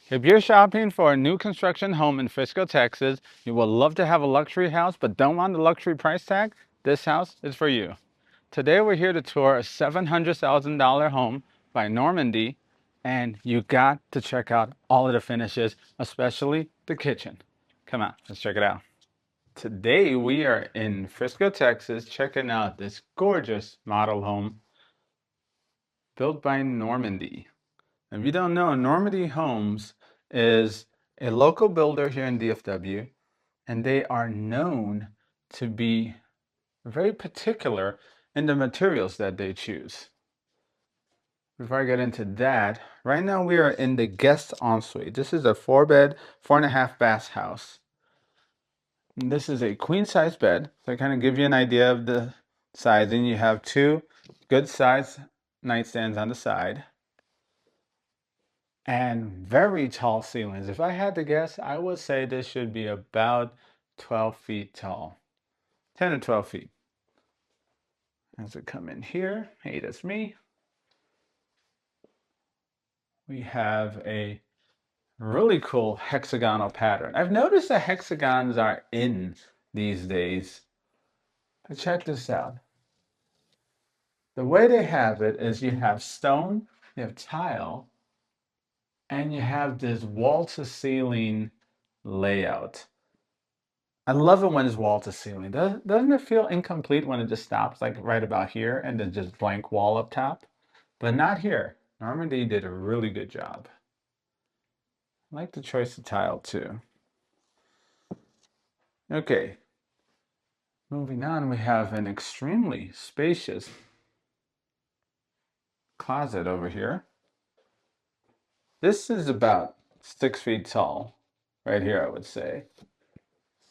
If you're shopping for a new construction home in Frisco, Texas, you would love to have a luxury house but don't want the luxury price tag, this house is for you. Today we're here to tour a $700,000 home by Normandy, and you got to check out all of the finishes, especially the kitchen. Come on, let's check it out. Today we are in Frisco, Texas, checking out this gorgeous model home built by Normandy. If you don't know, Normandy Homes is a local builder here in DFW, and they are known to be very particular in the materials that they choose. Before I get into that, right now we are in the guest ensuite. This is a 4-bed, 4.5 bath house. And this is a queen size bed. So I kind of give you an idea of the sizing. You have two good size nightstands on the side and very tall ceilings. If I had to guess, I would say this should be about 12 feet tall, 10 or 12 feet. As we come in here, hey, that's me. We have a really cool hexagonal pattern. I've noticed that hexagons are in these days. But check this out. The way they have it is you have stone, you have tile, and you have this wall to ceiling layout. I love it when it's wall to ceiling. Doesn't it feel incomplete when it just stops like right about here and then just blank wall up top? But not here. Normandy did a really good job. I like the choice of tile too. Okay, moving on, we have an extremely spacious closet over here. This is about 6 feet tall, right here, I would say.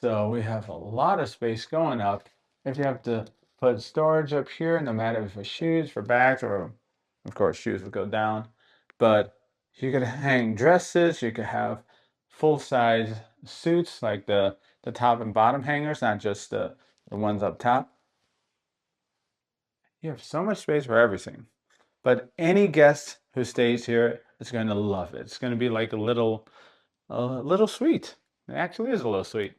So we have a lot of space going up. If you have to put storage up here, no matter if it's shoes, for bags, or of course shoes would go down. But you could hang dresses, you could have full-size suits, like the top and bottom hangers, not just the ones up top. You have so much space for everything. But any guest who stays here is going to love it. It's going to be like a little suite. It actually is a little suite.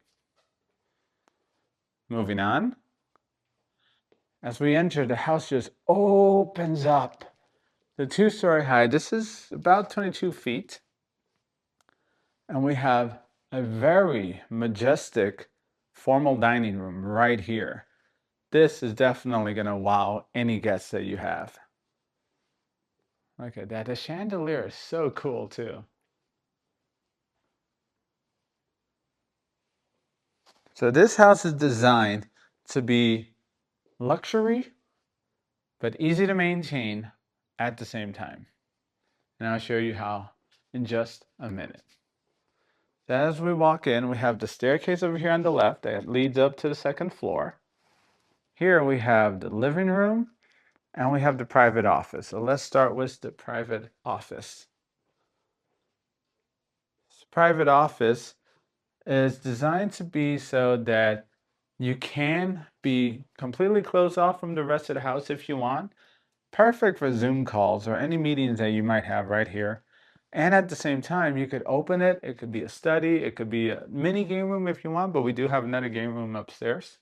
Moving on. As we enter, the house just opens up. The 2-story high, this is about 22 feet. And we have a very majestic formal dining room right here. This is definitely going to wow any guest that you have. Look at that. The chandelier is so cool too. So this house is designed to be luxury, but easy to maintain at the same time. And I'll show you how in just a minute. So as we walk in, we have the staircase over here on the left that leads up to the second floor. Here we have the living room and we have the private office. So let's start with the private office. This private office is designed to be so that you can be completely closed off from the rest of the house if you want. Perfect for Zoom calls or any meetings that you might have right here. And at the same time, you could open it. It could be a study. It could be a mini game room if you want, but we do have another game room upstairs.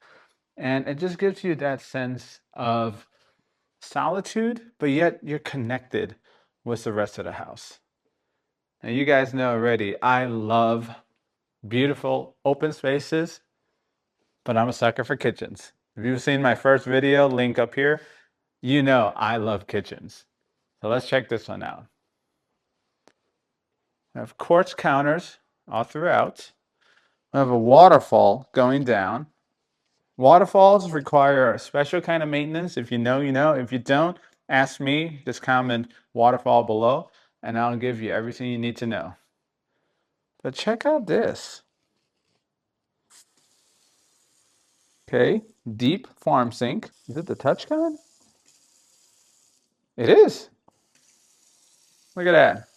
And it just gives you that sense of solitude, but yet you're connected with the rest of the house. Now, you guys know already, I love beautiful open spaces, but I'm a sucker for kitchens. If you've seen my first video, link up here, you know I love kitchens. So let's check this one out. We have quartz counters all throughout. We have a waterfall going down. Waterfalls require a special kind of maintenance. If you know, you know. If you don't, ask me. Just comment waterfall below, and I'll give you everything you need to know. But check out this. Okay, deep farm sink. Is it the touch kind? It is. Look at that.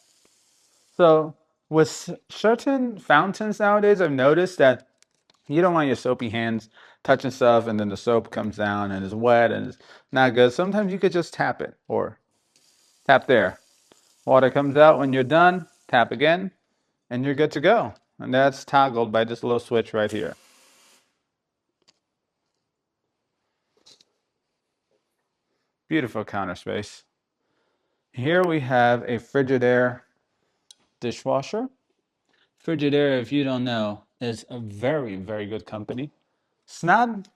So with certain fountains nowadays, I've noticed that you don't want your soapy hands touching stuff and then the soap comes down and it's wet and it's not good. Sometimes you could just tap it, or tap there. Water comes out when you're done, tap again, and you're good to go. And that's toggled by this little switch right here. Beautiful counter space. Here we have a Frigidaire dishwasher. Frigidaire, if you don't know, is a very, very good company. It's not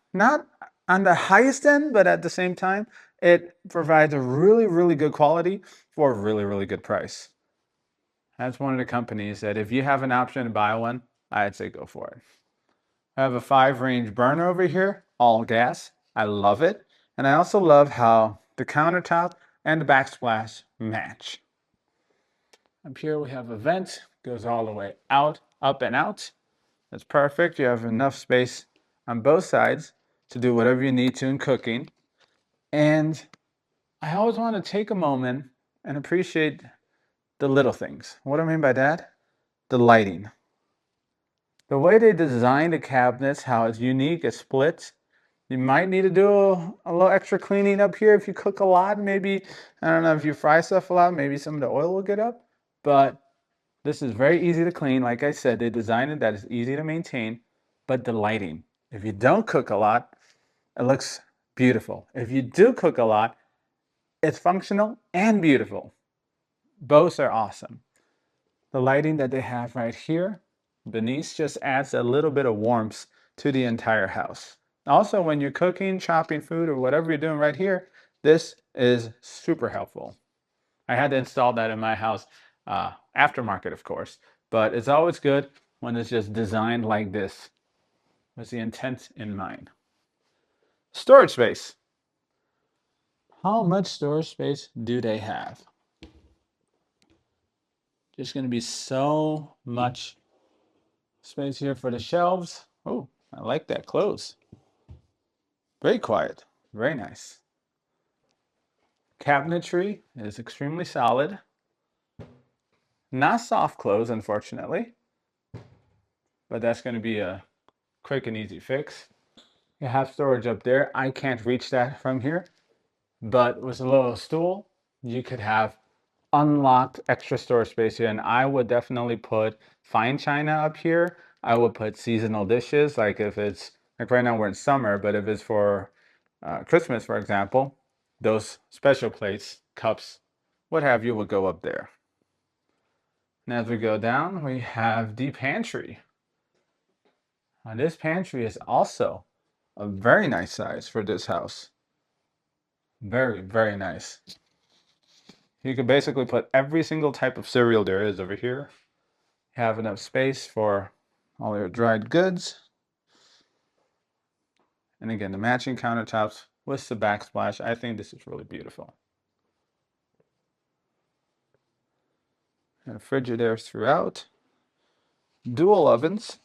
on the highest end, but at the same time, it provides a really, really good quality for a really, really good price. That's one of the companies that if you have an option to buy one, I'd say go for it. I have a 5-range burner over here, all gas. I love it. And I also love how the countertop and the backsplash match. Up here we have a vent, goes all the way out, up and out. That's perfect. You have enough space on both sides to do whatever you need to in cooking. And I always want to take a moment and appreciate the little things. What do I mean by that? The lighting. The way they designed the cabinets, how it's unique, it splits. You might need to do a little extra cleaning up here if you cook a lot. Maybe, I don't know, if you fry stuff a lot, maybe some of the oil will get up. But this is very easy to clean. Like I said, they designed it that it's easy to maintain. But the lighting, if you don't cook a lot, it looks beautiful. If you do cook a lot, it's functional and beautiful. Both are awesome. The lighting that they have right here beneath just adds a little bit of warmth to the entire house. Also, when you're cooking, chopping food, or whatever you're doing right here, this is super helpful. I had to install that in my house, aftermarket, of course, but it's always good when it's just designed like this with the intent in mind. Storage space. How much storage space do they have? There's going to be so much space here for the shelves. Oh, I like that close. Very quiet. Very nice. Cabinetry is extremely solid. Not soft close, unfortunately, but that's going to be a quick and easy fix. You have storage up there. I can't reach that from here, but with a little stool, you could have unlocked extra storage space here. And I would definitely put fine china up here. I would put seasonal dishes, like if it's, like right now we're in summer, but if it's for Christmas, for example, those special plates, cups, what have you, would go up there. And as we go down, we have the pantry. Now, this pantry is also a very nice size for this house. Very, very nice. You can basically put every single type of cereal there is over here. You have enough space for all your dried goods. And again, the matching countertops with the backsplash. I think this is really beautiful. And Frigidaires throughout. Dual ovens.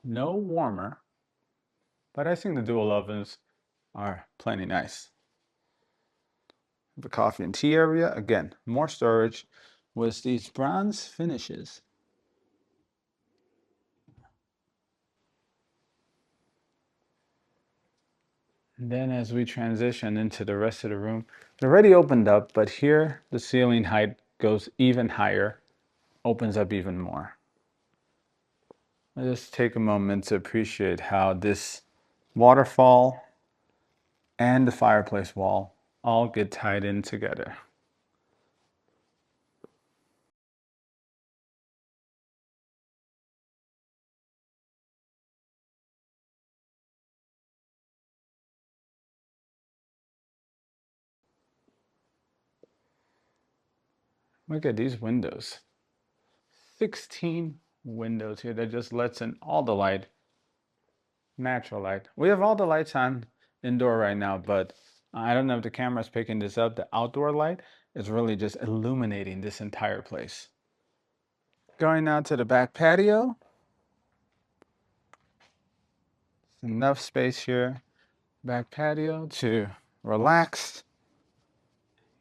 No warmer, but I think the dual ovens are plenty nice. The coffee and tea area, again, more storage with these bronze finishes. And then as we transition into the rest of the room, it already opened up, but here the ceiling height goes even higher, opens up even more. Let's just take a moment to appreciate how this waterfall and the fireplace wall all get tied in together. Look at these windows. 16 windows here that just lets in all the light, natural light. We have all the lights on indoor right now, but I don't know if the camera's picking this up. The outdoor light is really just illuminating this entire place. Going out to the back patio. Enough space here, back patio to relax.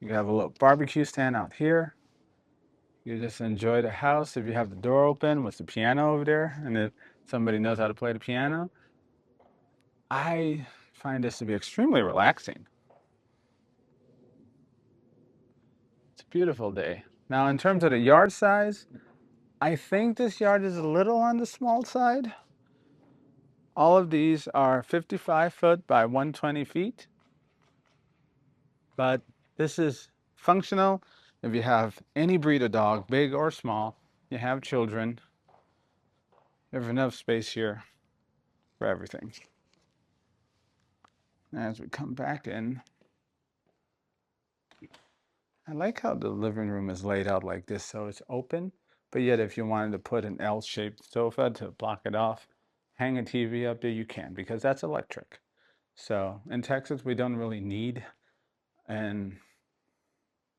You have a little barbecue stand out here. You just enjoy the house if you have the door open with the piano over there, and if somebody knows how to play the piano. I find this to be extremely relaxing. Beautiful day. Now, in terms of the yard size, I think this yard is a little on the small side. All of these are 55 foot by 120 feet, but this is functional if you have any breed of dog, big or small, you have children, you have enough space here for everything. As we come back in, I like how the living room is laid out like this, so it's open, but yet if you wanted to put an L-shaped sofa to block it off, hang a TV up there, you can, because that's electric. So in Texas, we don't really need an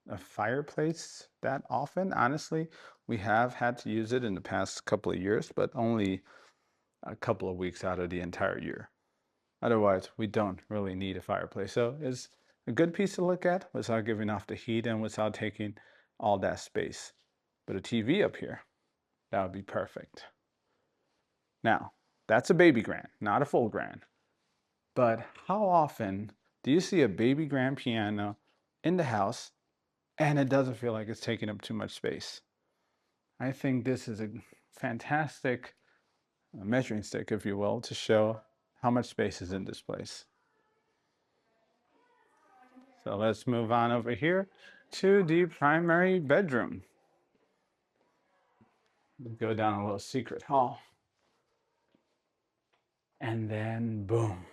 a fireplace that often. Honestly, we have had to use it in the past couple of years, but only a couple of weeks out of the entire year. Otherwise, we don't really need a fireplace. So it's a good piece to look at without giving off the heat and without taking all that space. But a TV up here, that would be perfect. Now, that's a baby grand, not a full grand. But how often do you see a baby grand piano in the house and it doesn't feel like it's taking up too much space? I think this is a fantastic measuring stick, if you will, to show how much space is in this place. So let's move on over here to the primary bedroom. Go down a little secret hall. And then boom.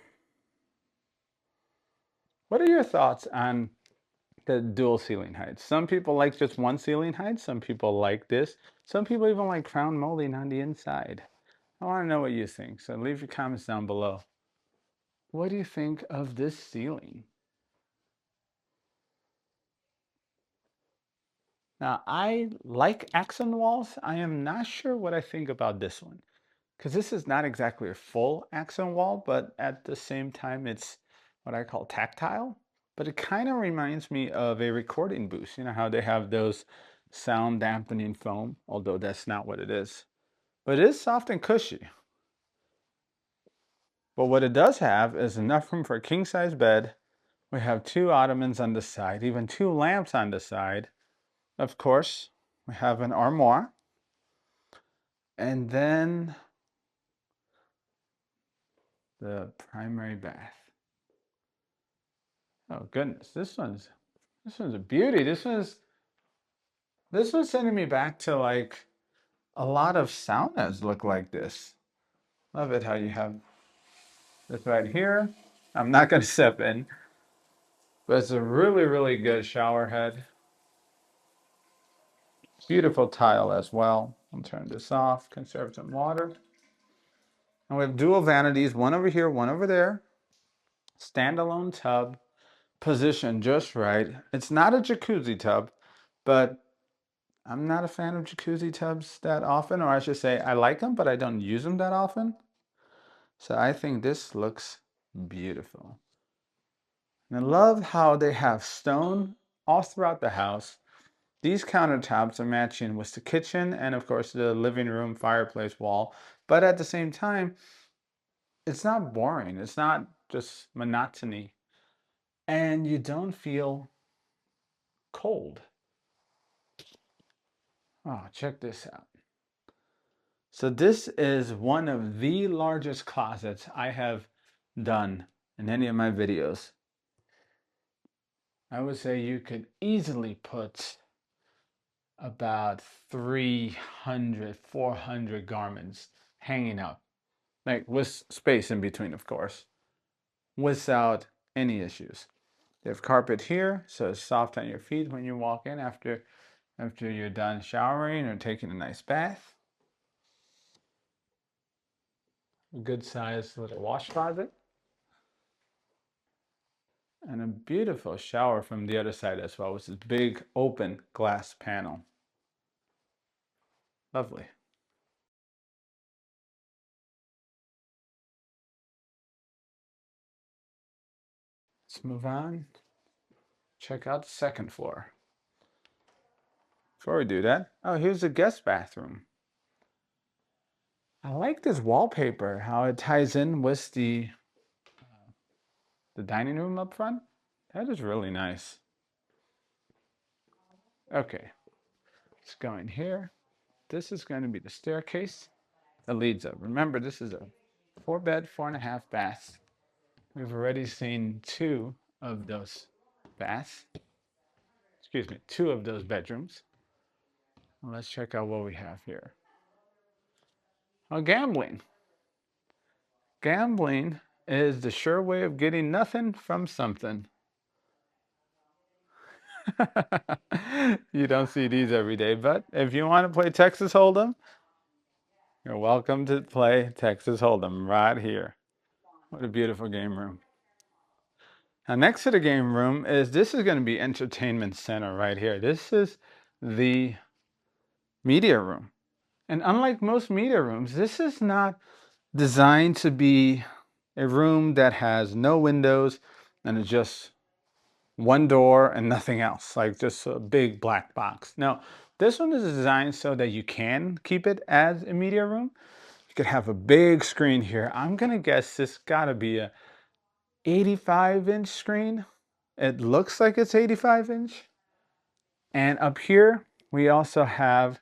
What are your thoughts on the dual ceiling heights? Some people like just one ceiling height. Some people like this. Some people even like crown molding on the inside. I want to know what you think. So leave your comments down below. What do you think of this ceiling? Now, I like accent walls. I am not sure what I think about this one, because this is not exactly a full accent wall, but at the same time, it's what I call tactile. But it kind of reminds me of a recording booth. You know how they have those sound dampening foam, although that's not what it is. But it is soft and cushy. But what it does have is enough room for a king-size bed. We have two ottomans on the side, even two lamps on the side. Of course, we have an armoire. And then the primary bath. Oh goodness, this one's a beauty. This one's sending me back to like a lot of saunas look like this. Love it how you have this right here. I'm not gonna step in, but it's a really, really good shower head. Beautiful tile as well. I'll turn this off, conserve some water. And we have dual vanities, one over here, one over there. Standalone tub, positioned just right. It's not a jacuzzi tub, but I'm not a fan of jacuzzi tubs that often, or I should say I like them, but I don't use them that often. So I think this looks beautiful. And I love how they have stone all throughout the house. These countertops are matching with the kitchen and of course the living room fireplace wall. But at the same time, it's not boring. It's not just monotony. And you don't feel cold. Oh, check this out. So this is one of the largest closets I have done in any of my videos. I would say you could easily put about 300, 400 garments hanging up, like with space in between, of course, without any issues. You have carpet here, so it's soft on your feet when you walk in after you're done showering or taking a nice bath. A good sized little wash closet. And a beautiful shower from the other side as well, with this big open glass panel. Lovely. Let's move on. Check out the second floor. Before we do that, oh, here's the guest bathroom. I like this wallpaper, how it ties in with the dining room up front. That is really nice. Okay, let's go in here. This is going to be the staircase that leads up. Remember, this is a 4-bed, 4.5 bath. We've already seen 2 of those baths. Excuse me, 2 of those bedrooms. Let's check out what we have here. Oh, gambling. Gambling is the sure way of getting nothing from something. You don't see these every day, but if you want to play Texas Hold'em, you're welcome to play Texas Hold'em right here. What a beautiful game room. Now next to the game room this is going to be entertainment center right here. This is the media room. And unlike most media rooms, this is not designed to be a room that has no windows and it's just one door and nothing else, like just a big black box. Now, this one is designed so that you can keep it as a media room. You could have a big screen here. I'm gonna guess this gotta be a 85-inch screen. It looks like it's 85-inch. And up here, we also have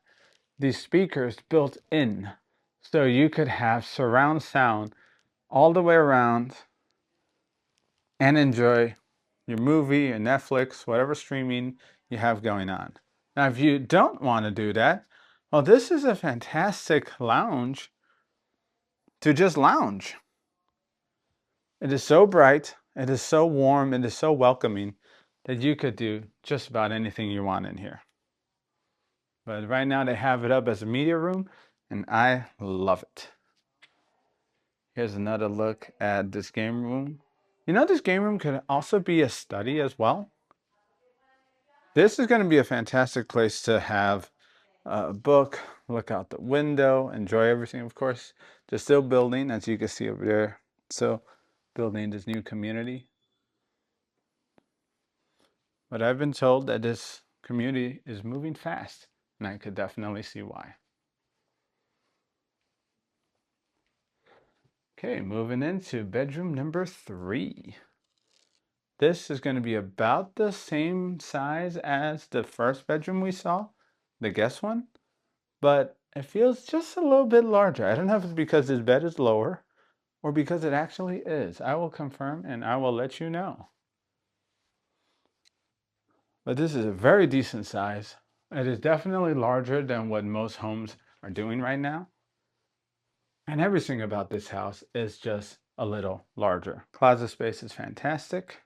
these speakers built in. So you could have surround sound all the way around and enjoy your movie, your Netflix, whatever streaming you have going on. Now, if you don't want to do that, well, this is a fantastic lounge to just lounge. It is so bright, it is so warm, it is so welcoming that you could do just about anything you want in here. But right now they have it up as a media room and I love it. Here's another look at this game room. You know, this game room could also be a study as well. This is going to be a fantastic place to have a book, look out the window, enjoy everything. Of course, they're still building, as you can see over there. So building this new community. But I've been told that this community is moving fast, and I could definitely see why. Okay, moving into bedroom number 3. This is going to be about the same size as the first bedroom we saw, the guest one, but it feels just a little bit larger. I don't know if it's because this bed is lower or because it actually is. I will confirm and I will let you know. But this is a very decent size. It is definitely larger than what most homes are doing right now. And everything about this house is just a little larger. Closet space is fantastic.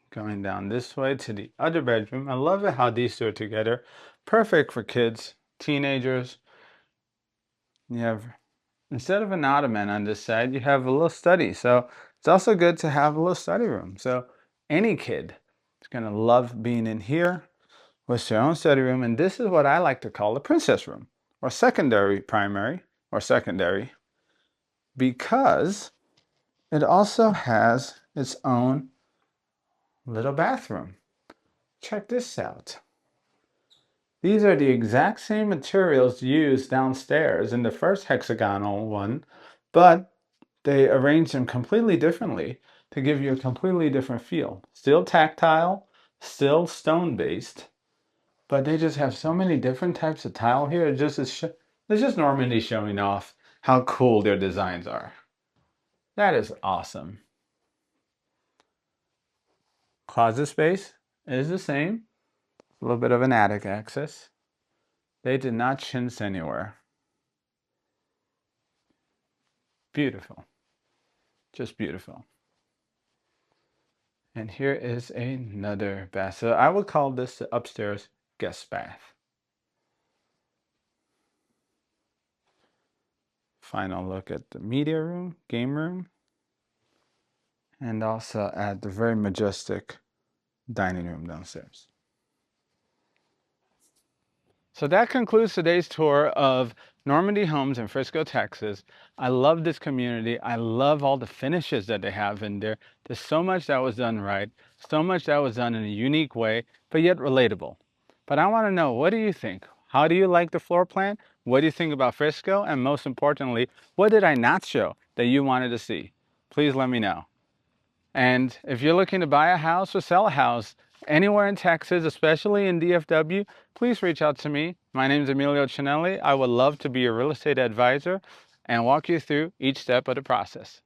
Going down this way to the other bedroom. I love it how these two are together. Perfect for kids, teenagers. You have, instead of an ottoman on this side, you have a little study. So it's also good to have a little study room. So any kid is gonna love being in here with their own study room. And this is what I like to call a princess room or secondary primary or secondary, because it also has its own little bathroom. Check this out. These are the exact same materials used downstairs in the first hexagonal one, but they arranged them completely differently to give you a completely different feel. Still tactile, still stone-based, but they just have so many different types of tile here. It's just Normandy showing off how cool their designs are. That is awesome. Closet space is the same. A little bit of an attic access. They did not chintz anywhere. Beautiful. Just beautiful. And here is another bath. So I would call this the upstairs guest bath. Final look at the media room, game room, and also at the very majestic dining room downstairs. So that concludes today's tour of Normandy Homes in Frisco, Texas. I love this community. I love all the finishes that they have in there. There's so much that was done right, so much that was done in a unique way, but yet relatable. But I want to know, what do you think? How do you like the floor plan? What do you think about Frisco? And most importantly, what did I not show that you wanted to see? Please let me know. And if you're looking to buy a house or sell a house anywhere in Texas, especially in DFW, please reach out to me. My name is Emilio Cinelli. I would love to be your real estate advisor and walk you through each step of the process.